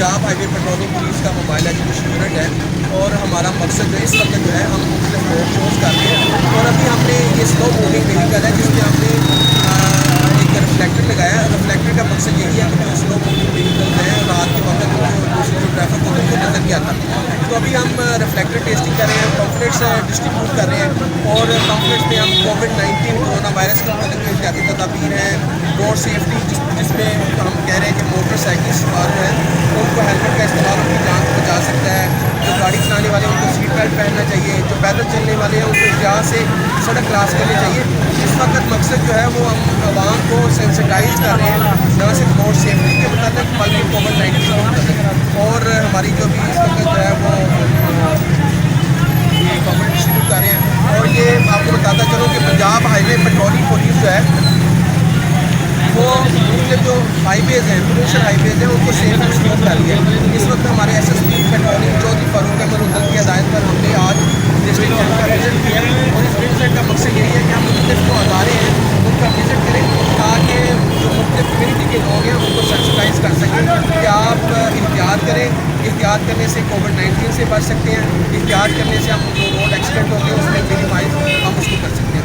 Punjab highway patrolling police का mobile education unit है और हमारा मकसद जो है इस वक्त जो है हम मुख्तलिफ रोड शोज़ कर रहे हैं और अभी हमने ये स्लो मूविंग व्हीकल है जिसमें हमने एक रिफ्लेक्टर लगाया। रिफ्लेक्टर का मकसद यही है कि जो स्लो मूविंग व्हीकल है रात के वक्त जो ट्रैफिक होता है उनको नज़र नहीं आता। तो अभी हम रिफ्लेक्टर टेस्टिंग कर रहे हैं, पम्फलेट्स डिस्ट्रीब्यूट कर रहे हैं और पम्फलेट्स में हम कोविड-19 कोरोना वायरस के मतलब जो एहतियाती तदाबीर हैं, रोड सेफ्टी जिसमें हम कह रहे हैं कि मोटरसाइकिल सवार जो है उनको हेलमेट का इस्तेमाल उनकी जान को बचा सकता है। जो गाड़ी चलाने वाले हैं उनको सीट बेल्ट पहनना चाहिए, जो पैदल चलने वाले हैं उनको एहतियात से सड़क क्रॉस करनी चाहिए। इस वक्त मकसद जो है वो हम आवाम को सेंसिटाइज कर रहे हैं, न सिर्फ रोड सेफ्टी के मतलब बल्कि कोविड-19 के मतलब। और हमारी जो भी इस वक्त जो है वो ये कमेंट डिस्ट्रीब्यूट कर रहे हैं। और ये आपको बताता चलूँ कि पंजाब हाईवे पेट्रोलिंग पुलिस जो है वो मतलब जो हाईवेज़ हैं, प्रोविंशियल हाईवेज़ हैं उनको सेफ एंड स्मूथ कर रही है। इस वक्त हमारे एसएसपी पेट्रोलिंग चौधरी फारूक अहमद उद्दल की हदायत पर हमने आज डिस्ट्रिक्ट जज का विजिट किया और इस विजिट का मकसद यही है कि हम मुख्तलिफ जो अदारे हैं उनका विजिट करें ताकि जो मुख्तलिफ कम्यूनिटी के लोग हैं उनको सेंसिटाइज कर सकें कि आप एहतियात करें। एहतियात करने से कोविड-19 से बच सकते हैं, एहतियात करने से हम जो रोड एक्सीडेंट होते हैं उसमें मिनिमाइज हम उसको कर सकते हैं।